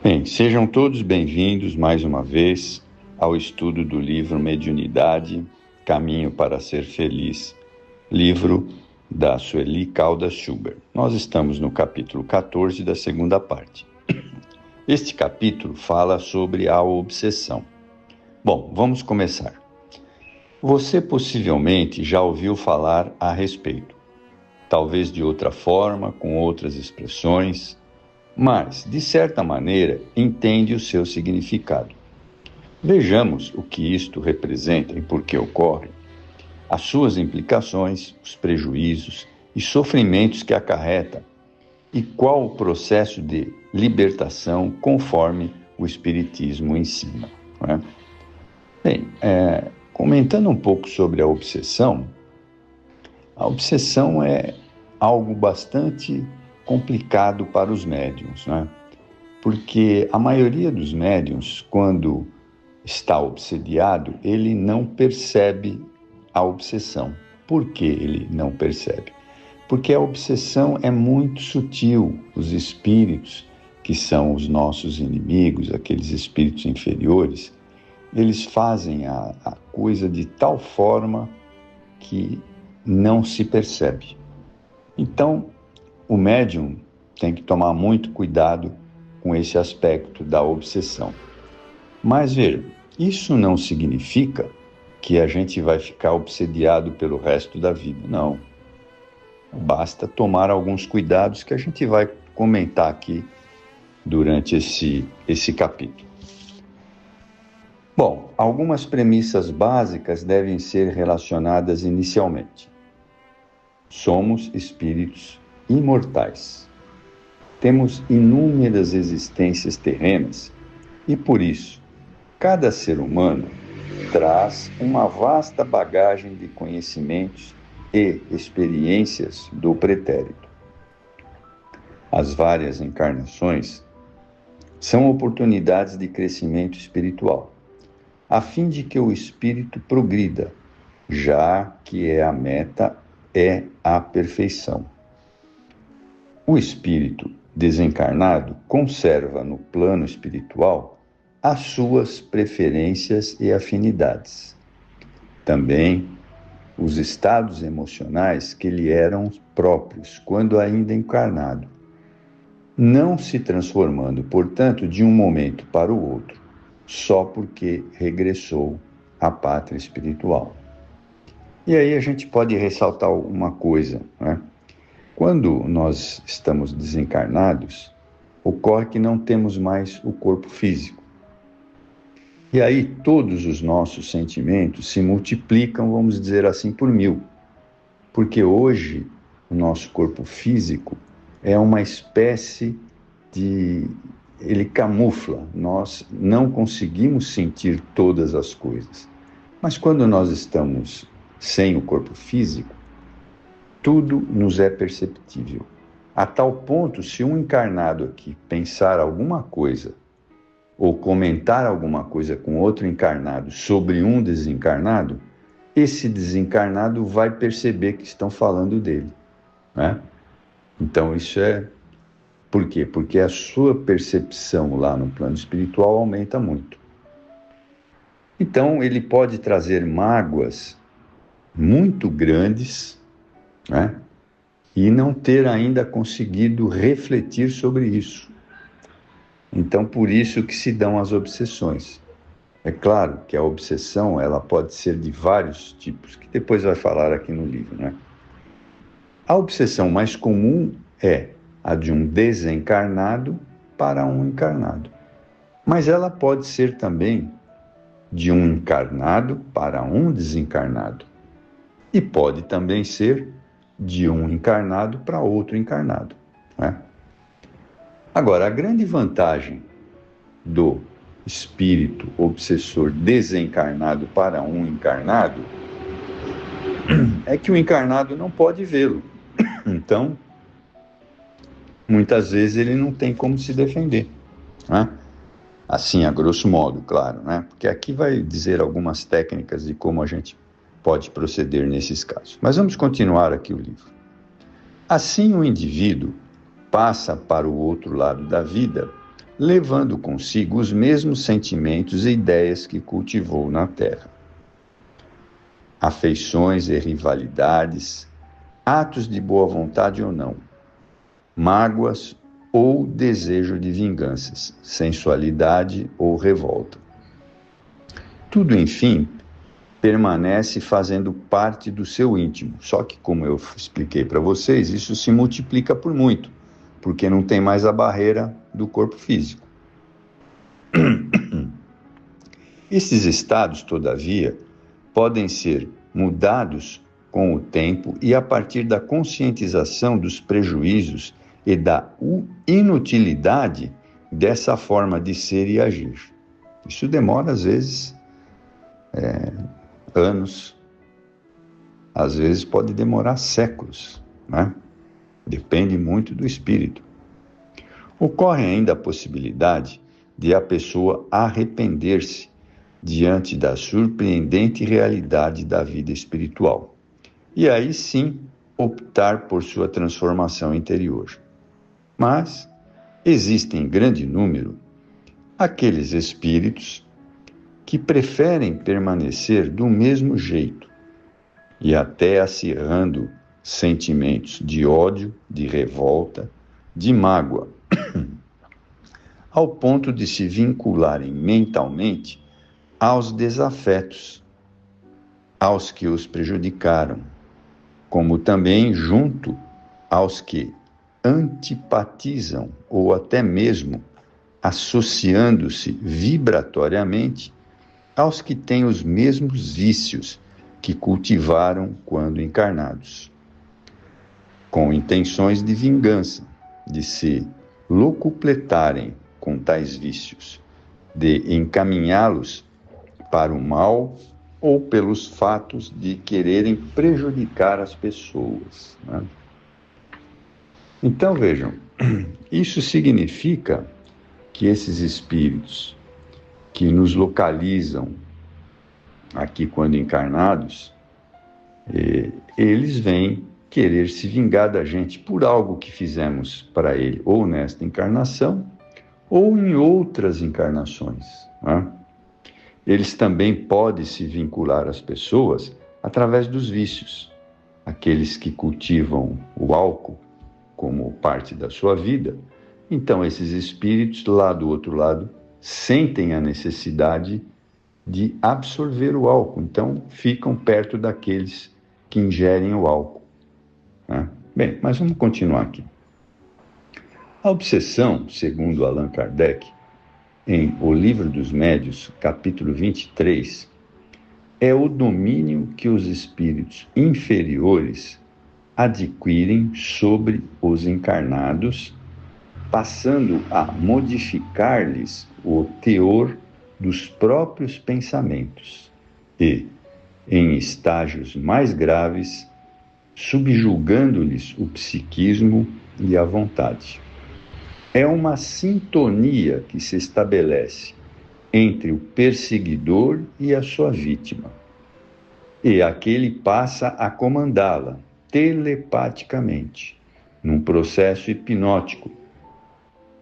Bem, sejam todos bem-vindos mais uma vez ao estudo do livro Mediunidade, Caminho para Ser Feliz, livro da Sueli Caldas Schubert. Nós estamos no capítulo 14 da segunda parte. Este capítulo fala sobre a obsessão. Bom, vamos começar. Você possivelmente já ouviu falar a respeito, talvez de outra forma, com outras expressões, mas, de certa maneira, entende o seu significado. Vejamos o que isto representa e por que ocorre, as suas implicações, os prejuízos e sofrimentos que acarreta, e qual o processo de libertação conforme o Espiritismo ensina. Não é? Bem, comentando um pouco sobre a obsessão é algo bastante complicado para os médiuns, né? Porque a maioria dos médiuns, quando está obsediado, ele não percebe a obsessão. Por que ele não percebe? Porque a obsessão é muito sutil. Os espíritos, que são os nossos inimigos, aqueles espíritos inferiores, eles fazem a coisa de tal forma que não se percebe. Então, o médium tem que tomar muito cuidado com esse aspecto da obsessão. Mas veja, isso não significa que a gente vai ficar obsediado pelo resto da vida, não. Basta tomar alguns cuidados que a gente vai comentar aqui durante esse capítulo. Bom, algumas premissas básicas devem ser relacionadas inicialmente. Somos espíritos imortais. Temos inúmeras existências terrenas e, por isso, cada ser humano traz uma vasta bagagem de conhecimentos e experiências do pretérito. As várias encarnações são oportunidades de crescimento espiritual, a fim de que o espírito progrida, já que a meta é a perfeição. O espírito desencarnado conserva no plano espiritual as suas preferências e afinidades. Também os estados emocionais que lhe eram próprios quando ainda encarnado, não se transformando, portanto, de um momento para o outro, só porque regressou à pátria espiritual. E aí a gente pode ressaltar uma coisa, né? Quando nós estamos desencarnados, ocorre que não temos mais o corpo físico. E aí todos os nossos sentimentos se multiplicam, vamos dizer assim, por 1000. Porque hoje o nosso corpo físico é uma espécie de... ele camufla, nós não conseguimos sentir todas as coisas. Mas quando nós estamos sem o corpo físico, tudo nos é perceptível. A tal ponto, se um encarnado aqui pensar alguma coisa ou comentar alguma coisa com outro encarnado sobre um desencarnado, esse desencarnado vai perceber que estão falando dele, né? Então isso é... Por quê? Porque a sua percepção lá no plano espiritual aumenta muito. Então ele pode trazer mágoas muito grandes, né? E não ter ainda conseguido refletir sobre isso. Então, por isso que se dão as obsessões. É claro que a obsessão, ela pode ser de vários tipos, que depois vai falar aqui no livro, né? A obsessão mais comum é a de um desencarnado para um encarnado. Mas ela pode ser também de um encarnado para um desencarnado. E pode também ser de um encarnado para outro encarnado, né? Agora, a grande vantagem do espírito obsessor desencarnado para um encarnado é que o encarnado não pode vê-lo. Então, muitas vezes ele não tem como se defender, né? Assim, a grosso modo, claro, né? Porque aqui vai dizer algumas técnicas de como a gente pode proceder nesses casos. Mas vamos continuar aqui o livro. Assim, o indivíduo passa para o outro lado da vida levando consigo os mesmos sentimentos e ideias que cultivou na Terra. Afeições e rivalidades, atos de boa vontade ou não, mágoas ou desejo de vinganças, sensualidade ou revolta. Tudo, enfim, permanece fazendo parte do seu íntimo. Só que, como eu expliquei para vocês, isso se multiplica por muito, porque não tem mais a barreira do corpo físico. Esses estados, todavia, podem ser mudados com o tempo e a partir da conscientização dos prejuízos e da inutilidade dessa forma de ser e agir. Isso demora, às vezes, anos, às vezes pode demorar séculos, né? Depende muito do espírito. Ocorre ainda a possibilidade de a pessoa arrepender-se diante da surpreendente realidade da vida espiritual. E aí sim, optar por sua transformação interior. Mas existem em grande número aqueles espíritos que preferem permanecer do mesmo jeito e até acirrando sentimentos de ódio, de revolta, de mágoa, ao ponto de se vincularem mentalmente aos desafetos, aos que os prejudicaram, como também junto aos que antipatizam ou até mesmo associando-se vibratoriamente aos que têm os mesmos vícios que cultivaram quando encarnados, com intenções de vingança, de se locupletarem com tais vícios, de encaminhá-los para o mal ou pelos fatos de quererem prejudicar as pessoas, né? Então, vejam, isso significa que esses espíritos que nos localizam aqui quando encarnados, eles vêm querer se vingar da gente por algo que fizemos para ele, ou nesta encarnação, ou em outras encarnações, né? Eles também podem se vincular às pessoas através dos vícios. Aqueles que cultivam o álcool como parte da sua vida, então esses espíritos lá do outro lado sentem a necessidade de absorver o álcool, então ficam perto daqueles que ingerem o álcool, né? Bem, mas vamos continuar aqui. A obsessão, segundo Allan Kardec, em O Livro dos Médiuns, capítulo 23, é o domínio que os espíritos inferiores adquirem sobre os encarnados, passando a modificar-lhes o teor dos próprios pensamentos e, em estágios mais graves, subjugando-lhes o psiquismo e a vontade. É uma sintonia que se estabelece entre o perseguidor e a sua vítima, e aquele passa a comandá-la telepaticamente, num processo hipnótico,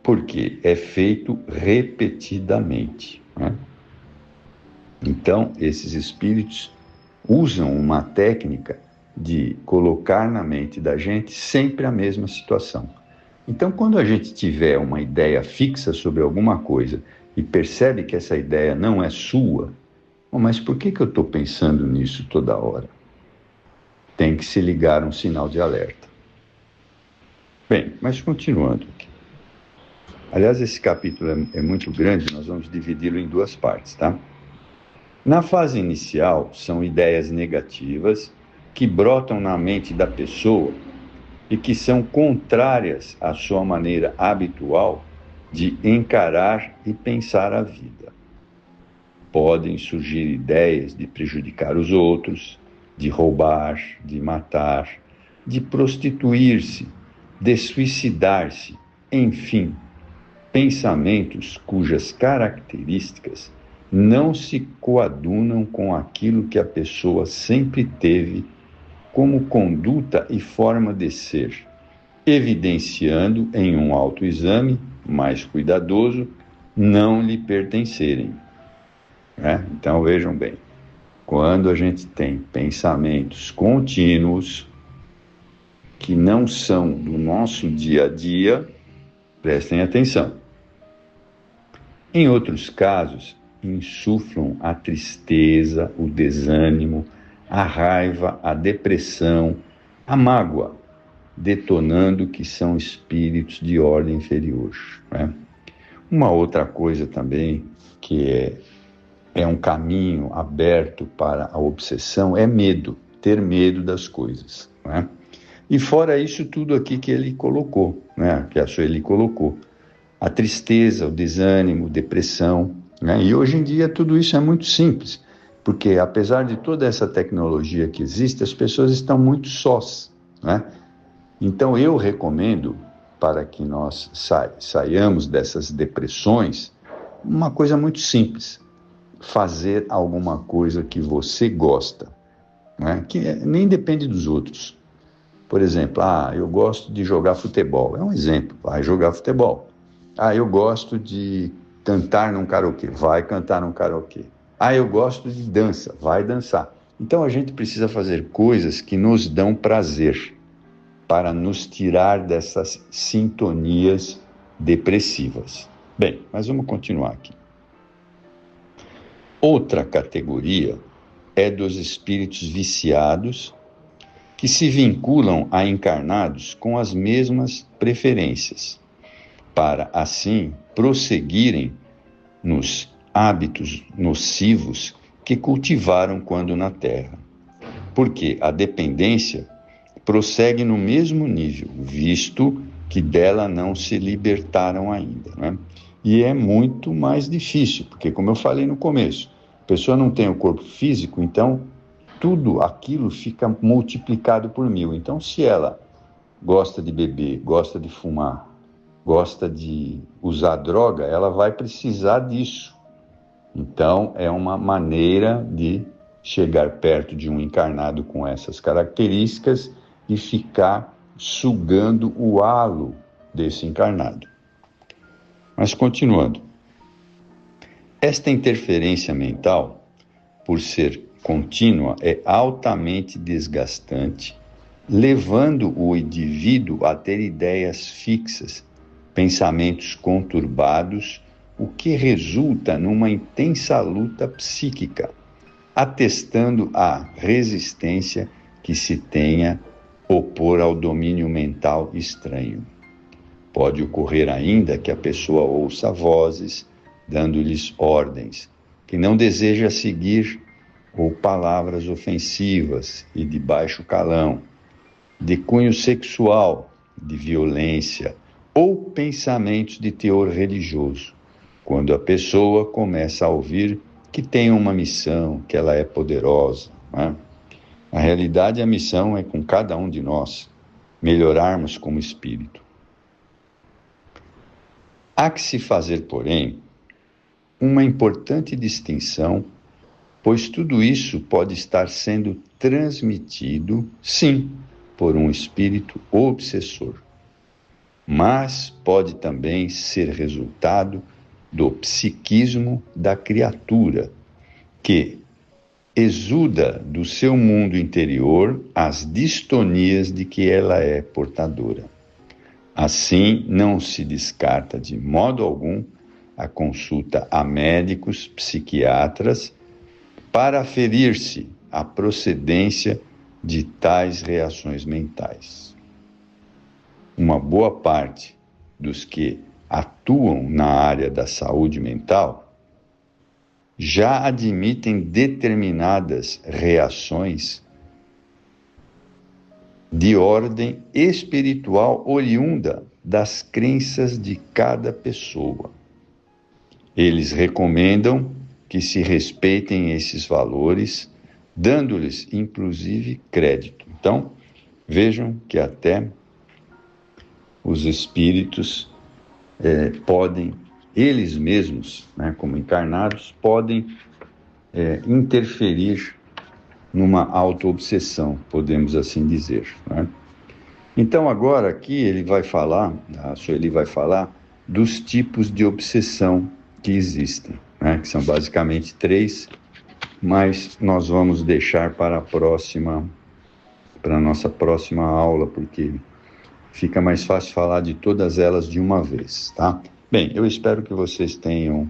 porque é feito repetidamente, né? Então, esses espíritos usam uma técnica de colocar na mente da gente sempre a mesma situação. Então, quando a gente tiver uma ideia fixa sobre alguma coisa e percebe que essa ideia não é sua, mas por que eu estou pensando nisso toda hora? Tem que se ligar um sinal de alerta. Bem, mas continuando aqui. Aliás, esse capítulo é muito grande, nós vamos dividi-lo em duas partes, tá? Na fase inicial, são ideias negativas que brotam na mente da pessoa e que são contrárias à sua maneira habitual de encarar e pensar a vida. Podem surgir ideias de prejudicar os outros, de roubar, de matar, de prostituir-se, de suicidar-se, enfim, pensamentos cujas características não se coadunam com aquilo que a pessoa sempre teve como conduta e forma de ser, evidenciando em um autoexame mais cuidadoso, não lhe pertencerem. Né? Então vejam bem, quando a gente tem pensamentos contínuos que não são do nosso dia a dia, prestem atenção. Em outros casos, insuflam a tristeza, o desânimo, a raiva, a depressão, a mágoa, detonando que são espíritos de ordem inferior. Né? Uma outra coisa também que é um caminho aberto para a obsessão é medo, ter medo das coisas. Né? E fora isso tudo aqui que ele colocou, né? Que a Sueli colocou, a tristeza, o desânimo, depressão, né? E hoje em dia tudo isso é muito simples, porque apesar de toda essa tecnologia que existe, as pessoas estão muito sós, né? Então eu recomendo, para que nós saiamos dessas depressões, uma coisa muito simples: fazer alguma coisa que você gosta, né? Que nem depende dos outros. Por exemplo, eu gosto de jogar futebol. É um exemplo, vai jogar futebol. Eu gosto de cantar num karaokê. Vai cantar num karaokê. Eu gosto de dança. Vai dançar. Então a gente precisa fazer coisas que nos dão prazer, para nos tirar dessas sintonias depressivas. Bem, mas vamos continuar aqui. Outra categoria é dos espíritos viciados, que se vinculam a encarnados com as mesmas preferências, para assim prosseguirem nos hábitos nocivos que cultivaram quando na Terra. Porque a dependência prossegue no mesmo nível, visto que dela não se libertaram ainda, né? E é muito mais difícil, porque, como eu falei no começo, a pessoa não tem o corpo físico, então tudo aquilo fica multiplicado por 1000. Então, se ela gosta de beber, gosta de fumar, gosta de usar droga, ela vai precisar disso. Então, é uma maneira de chegar perto de um encarnado com essas características e ficar sugando o halo desse encarnado. Mas continuando. Esta interferência mental, por ser contínua, é altamente desgastante, levando o indivíduo a ter ideias fixas, pensamentos conturbados, o que resulta numa intensa luta psíquica, atestando a resistência que se tenha opor ao domínio mental estranho. Pode ocorrer ainda que a pessoa ouça vozes, dando-lhes ordens, que não deseja seguir, ou palavras ofensivas e de baixo calão, de cunho sexual, de violência, ou pensamentos de teor religioso, quando a pessoa começa a ouvir que tem uma missão, que ela é poderosa, né? Na realidade, a missão é com cada um de nós, melhorarmos como espírito. Há que se fazer, porém, uma importante distinção, pois tudo isso pode estar sendo transmitido, sim, por um espírito obsessor, mas pode também ser resultado do psiquismo da criatura, que exuda do seu mundo interior as distonias de que ela é portadora. Assim, não se descarta de modo algum a consulta a médicos, psiquiatras, para aferir-se a procedência de tais reações mentais. Uma boa parte dos que atuam na área da saúde mental já admitem determinadas reações de ordem espiritual oriunda das crenças de cada pessoa. Eles recomendam que se respeitem esses valores, dando-lhes, inclusive, crédito. Então, vejam que até os espíritos podem, eles mesmos, né, como encarnados, podem interferir numa auto-obsessão, podemos assim dizer, né? Então, agora aqui ele vai falar, a Sueli vai falar, dos tipos de obsessão que existem, né? Que são basicamente 3, mas nós vamos deixar para a nossa próxima aula, porque fica mais fácil falar de todas elas de uma vez, tá? Bem, eu espero que vocês tenham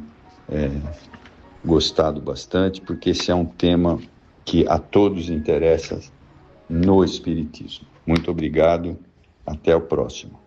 gostado bastante, porque esse é um tema que a todos interessa no Espiritismo. Muito obrigado, até o próximo.